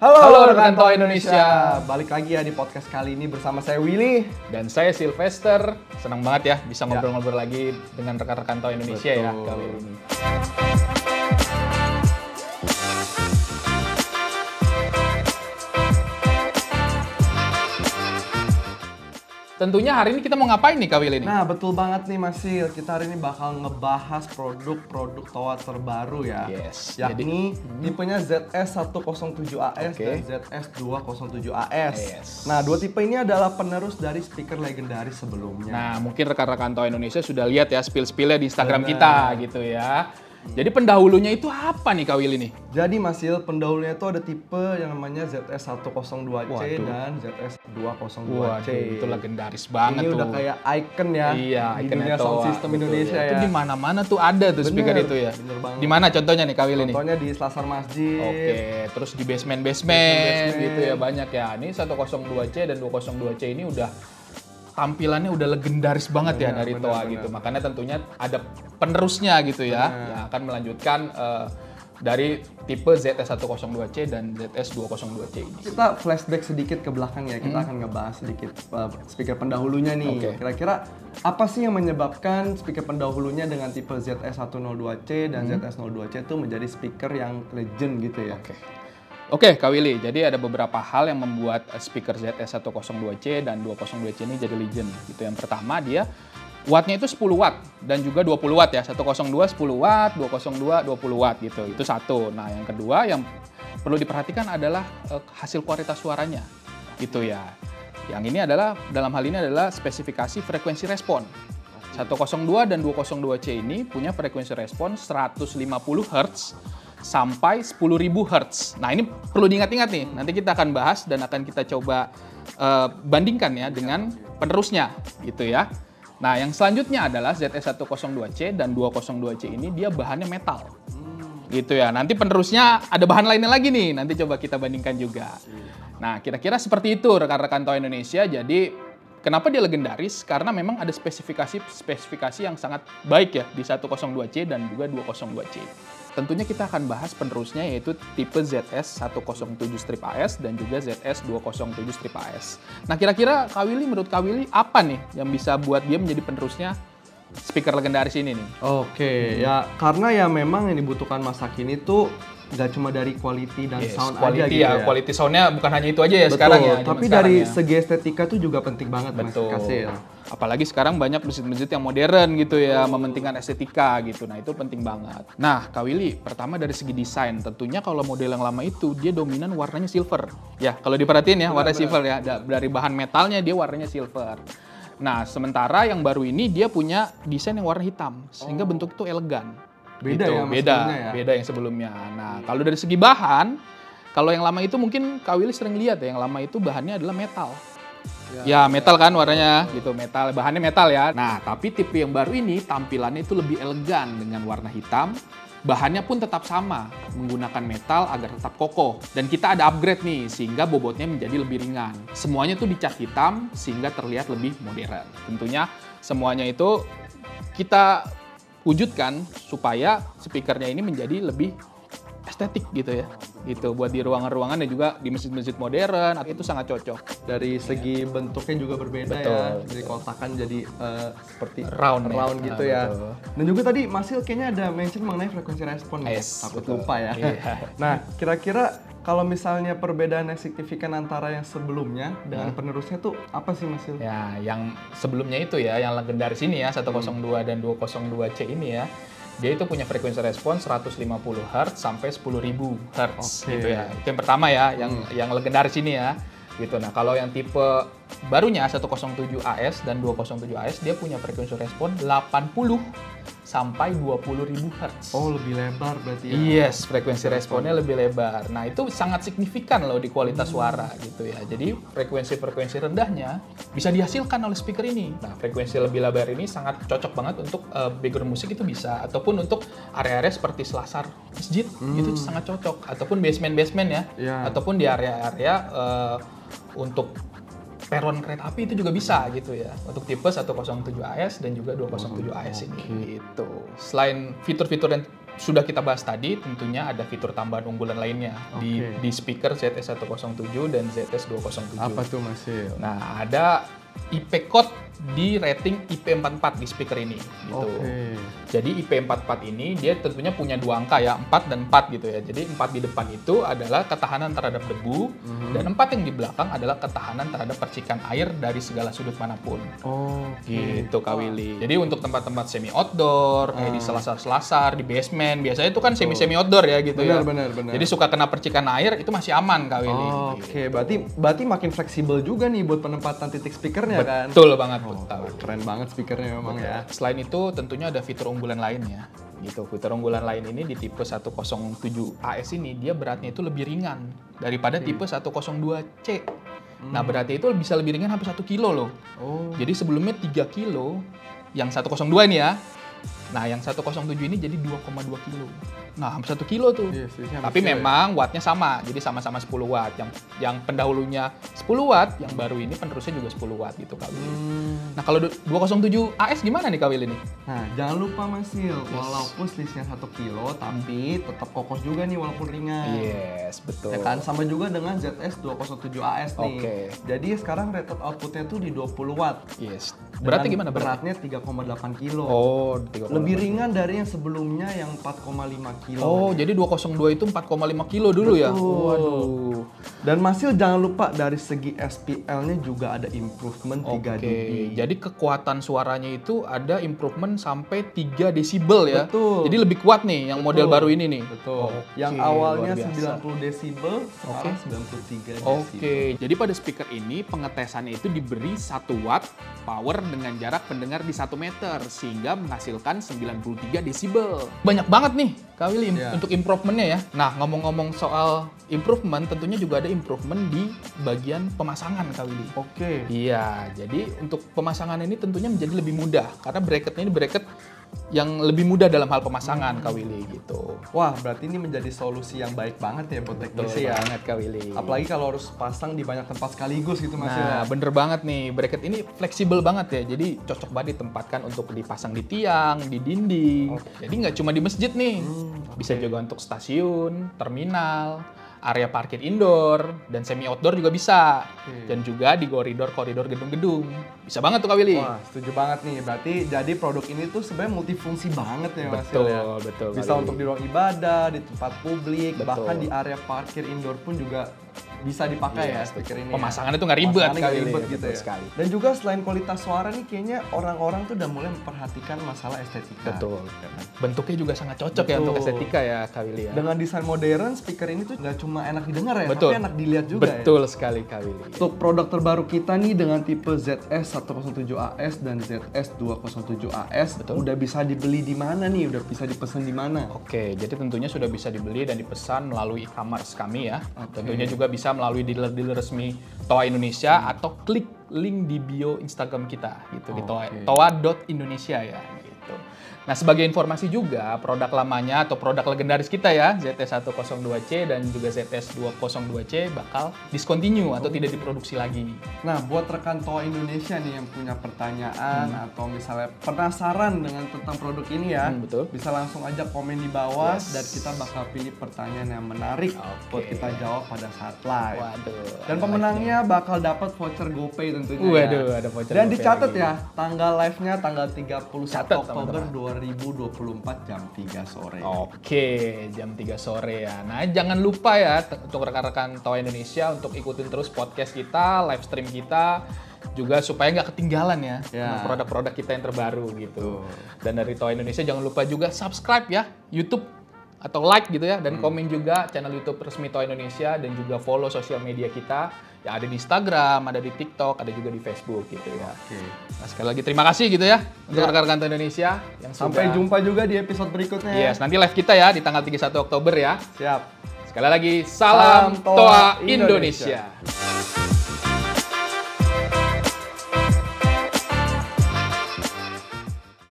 Halo rekan Toa Indonesia, balik lagi ya di podcast kali ini bersama saya Willy dan saya Sylvester. Senang banget ya bisa ngobrol-ngobrol lagi dengan rekan-rekan Toa Indonesia. Betul. Ya kali ini. Tentunya hari ini kita mau ngapain nih Kak Willy nih? Nah betul banget nih Mas Sil, kita hari ini bakal ngebahas produk-produk Toa terbaru ya. Yes. Yakni tipenya ZS107AS dan ZS207AS. Yes. Nah dua tipe ini adalah penerus dari speaker legendaris sebelumnya. Nah mungkin rekan-rekan Toa Indonesia sudah lihat ya spill-spillnya di Instagram kita gitu ya. Jadi pendahulunya itu apa nih Kak Willy nih? Jadi Mas Sil, pendahulunya itu ada tipe yang namanya ZS102C dan ZS202C. Itu legendaris banget ini tuh. Ini udah kayak icon ya di dunia sound system Indonesia ya. Itu di mana-mana tuh ada tuh speaker itu ya. Bener banget. Di mana contohnya nih Kak Willy nih? Contohnya di Selasar Masjid. Oke, terus di basement gitu ya banyak ya. Ini 102C dan 202C ini udah tampilannya udah legendaris banget ya dari Toa gitu. Makanya tentunya ada penerusnya gitu ya, yang akan melanjutkan dari tipe ZS102C dan ZS202C ini. Kita flashback sedikit ke belakang ya, kita akan ngebahas sedikit speaker pendahulunya nih. Kira-kira apa sih yang menyebabkan speaker pendahulunya dengan tipe ZS102C dan ZS02C itu menjadi speaker yang legend gitu ya? Oke, Kak Willy, jadi ada beberapa hal yang membuat speaker ZS102C dan 202C ini jadi legend. Gitu. Yang pertama, dia wattnya itu 10 watt dan juga 20 watt ya. 102 10 watt, 202 20 watt gitu. Itu satu. Nah, yang kedua yang perlu diperhatikan adalah hasil kualitas suaranya. Gitu ya. Yang ini adalah, dalam hal ini adalah spesifikasi frekuensi respon. 102 dan 202C ini punya frekuensi respon 150 Hz sampai 10.000 Hz. Nah ini perlu diingat-ingat nih, nanti kita akan bahas dan akan kita coba bandingkan ya dengan penerusnya gitu ya. Nah yang selanjutnya adalah ZS102C dan 202C ini dia bahannya metal. Gitu ya, nanti penerusnya ada bahan lainnya lagi nih, nanti coba kita bandingkan juga. Nah kira-kira seperti itu rekan-rekan Toa Indonesia, jadi kenapa dia legendaris? Karena memang ada spesifikasi yang sangat baik ya di 102C dan juga 202C. Tentunya kita akan bahas penerusnya yaitu tipe ZS107-AS dan juga ZS207-AS. Nah kira-kira Kak Willy, menurut Kak Willy apa nih yang bisa buat dia menjadi penerusnya speaker legendaris ini nih? Oke, ya karena ya memang yang dibutuhkan masa kini tuh nggak cuma dari quality dan sound aja gitu ya. Quality soundnya bukan hanya itu aja ya. Betul, sekarang ya. Tapi dari segi estetika tuh juga penting banget Mas Kasih ya. Apalagi sekarang banyak masjid-masjid yang modern gitu ya, mementingkan estetika gitu. Nah itu penting banget. Nah Kak Willy, pertama dari segi desain, tentunya kalau model yang lama itu dia dominan warnanya silver. Ya kalau diperhatiin ya warna silver ya. Dari bahan metalnya dia warnanya silver. Nah sementara yang baru ini dia punya desain yang warna hitam, sehingga bentuk itu elegan. Beda gitu. Beda yang sebelumnya. Nah, kalau dari segi bahan, kalau yang lama itu mungkin Kak Willy sering lihat ya, yang lama itu bahannya adalah metal. Ya, metal kan warnanya gitu, metal, bahannya metal ya. Nah, tapi tipe yang baru ini tampilannya itu lebih elegan dengan warna hitam. Bahannya pun tetap sama, menggunakan metal agar tetap kokoh. Dan kita ada upgrade nih, sehingga bobotnya menjadi lebih ringan. Semuanya tuh dicat hitam, sehingga terlihat lebih modern. Tentunya semuanya itu kita wujudkan supaya speakernya ini menjadi lebih estetik gitu ya. Gitu buat di ruangan-ruangan dan juga di masjid-masjid modern itu sangat cocok. Dari segi bentuknya juga berbeda ya. Dari kotakan jadi seperti round gitu ya. Betul. Dan juga tadi Mas Sil kayaknya ada mention mengenai frekuensi respon. Takut lupa ya. Nah, kira-kira kalau misalnya perbedaan yang signifikan antara yang sebelumnya dengan penerusnya tuh apa sih Mas Sil? Ya, yang sebelumnya itu ya, yang legendaris ini ya, 102 dan 202C ini ya. Dia itu punya frekuensi respon 150 Hz sampai 10.000 Hz gitu ya. Itu yang pertama ya, yang legendaris ini ya. Gitu. Nah, kalau yang tipe barunya 107AS dan 207AS dia punya frekuensi respon 80 sampai 20.000 Hz. Oh, lebih lebar berarti ya? Yes, frekuensi responnya lebih lebar. Nah, itu sangat signifikan loh di kualitas suara gitu ya. Jadi, frekuensi-frekuensi rendahnya bisa dihasilkan oleh speaker ini. Nah, frekuensi lebih lebar ini sangat cocok banget untuk background musik itu bisa. Ataupun untuk area-area seperti selasar masjid, itu sangat cocok. Ataupun basement-basement ya. Ataupun di area-area untuk peron kereta api itu juga bisa gitu ya untuk tipe 107AS dan juga 207AS ini gitu. Selain fitur-fitur yang sudah kita bahas tadi, tentunya ada fitur tambahan unggulan lainnya di speaker ZS107 dan ZS207. Apa tuh Mas Sil? Nah, ada IP code di rating IP44 di speaker ini gitu. Jadi IP44 ini dia tentunya punya dua angka ya, 4 dan 4 gitu ya. Jadi 4 di depan itu adalah ketahanan terhadap debu dan 4 yang di belakang adalah ketahanan terhadap percikan air dari segala sudut manapun. Gitu Kak Willy. Jadi untuk tempat-tempat semi outdoor, kayak di selasar-selasar, di basement, biasanya itu kan semi outdoor ya gitu ya. Benar. Jadi suka kena percikan air itu masih aman Kak Willy. Berarti makin fleksibel juga nih buat penempatan titik speakernya kan? Betul banget. Keren banget speakernya memang ya. Selain itu tentunya ada fitur unggulan lainnya. Gitu. Fitur unggulan lain ini di tipe 107 AS ini dia beratnya itu lebih ringan daripada tipe 102C. Nah, beratnya itu bisa lebih ringan hampir 1 kilo loh. Jadi sebelumnya 3 kilo yang 102 ini ya. Nah, yang 107 ini jadi 2,2 kilo. Nah, hampir 1 kilo tuh. Tapi memang wattnya sama, jadi sama-sama 10 watt. Yang pendahulunya 10 watt, yang baru ini penerusnya juga 10 watt gitu Kak Willy. Nah, kalau 207 AS gimana nih Kak Willy nih? Nah, jangan lupa Mas Sil, walaupun selisihnya 1 kilo, tapi tetap kokoh juga nih walaupun ringan. Yes, betul. Ya kan, sama juga dengan ZS207 AS nih. Jadi sekarang rated outputnya tuh di 20 watt. Yes. Berarti gimana? Beratnya 3,8 kilo. Lebih ringan dari yang sebelumnya yang 4,5 kilo. Jadi 202 itu 4,5 kilo dulu. Betul. Ya? Waduh. Dan Masil jangan lupa dari segi SPL-nya juga ada improvement 3 dB. Jadi kekuatan suaranya itu ada improvement sampai 3 desibel ya. Betul. Jadi lebih kuat nih yang model baru ini nih. Betul. Yang awalnya 90 desibel, sekarang 93 desibel. Jadi pada speaker ini pengetesannya itu diberi 1 watt power dengan jarak pendengar di 1 meter sehingga menghasilkan 93 desibel. Banyak banget nih Kak Willy untuk improvementnya ya. Nah, ngomong-ngomong soal improvement, tentunya juga ada improvement di bagian pemasangan Kak Willy. Iya, jadi untuk pemasangan ini tentunya menjadi lebih mudah karena bracketnya ini bracket yang lebih mudah dalam hal pemasangan Kak Willy gitu. Wah, berarti ini menjadi solusi yang baik banget ya buat teknisi ya. Banget Kak Willy. Apalagi kalau harus pasang di banyak tempat sekaligus gitu Mas. Nah, bener banget nih. Bracket ini fleksibel banget ya. Jadi cocok banget ditempatkan untuk dipasang di tiang, di dinding. Jadi nggak cuma di masjid nih. Bisa juga untuk stasiun, terminal, area parkir indoor, dan semi outdoor juga bisa. Dan juga di koridor-koridor gedung-gedung. Bisa banget tuh Kak Willy. Wah, setuju banget nih. Berarti jadi produk ini tuh sebenarnya multifungsi banget ya Mas. Betul. Bisa untuk di ruang ibadah, di tempat publik, bahkan di area parkir indoor pun juga bisa dipakai ya speaker ini. Pemasangannya tuh nggak ribet gitu ya. Sekali. Dan juga selain kualitas suara nih kayaknya orang-orang tuh udah mulai memperhatikan masalah estetika. Betul. Bentuknya juga sangat cocok ya untuk estetika ya Kak Willy ya. Dengan desain modern, speaker ini tuh nggak cuma enak didengar ya, tapi enak dilihat juga ya. Betul sekali Kak Willy. Untuk produk terbaru kita nih dengan tipe ZS107AS dan ZS207AS udah bisa dibeli di mana nih? Udah bisa dipesan di mana? Jadi tentunya sudah bisa dibeli dan dipesan melalui e-commerce kami ya. Tentunya juga bisa melalui dealer-dealer resmi Toa Indonesia atau klik link di bio Instagram kita gitu di toa.indonesia ya gitu. Nah, sebagai informasi juga, produk lamanya atau produk legendaris kita ya, ZS102C dan juga ZS202C bakal discontinue atau tidak diproduksi lagi. Nah, buat rekan Toa Indonesia nih yang punya pertanyaan atau misalnya penasaran dengan tentang produk ini ya, bisa langsung aja komen di bawah dan kita bakal pilih pertanyaan yang menarik buat kita jawab pada saat live. Dan pemenangnya bakal dapat voucher GoPay tentunya ada voucher dan GoPay dicatat lagi. Ya, tanggal live-nya tanggal 31 Oktober 2024 jam 3 sore. Jam 3 sore ya. Nah, jangan lupa ya untuk rekan-rekan Toa Indonesia untuk ikutin terus podcast kita, live stream kita, juga supaya nggak ketinggalan ya produk-produk kita yang terbaru gitu. Dan dari Toa Indonesia jangan lupa juga subscribe ya YouTube atau like gitu ya, dan komen juga channel YouTube resmi Toa Indonesia dan juga follow sosial media kita. Ya, ada di Instagram, ada di TikTok, ada juga di Facebook gitu ya. Nah, sekali lagi terima kasih gitu ya untuk rekan-rekan Toa Indonesia yang sampai jumpa juga di episode berikutnya. Nanti live kita ya di tanggal 31 Oktober ya. Siap. Sekali lagi salam Toa Indonesia.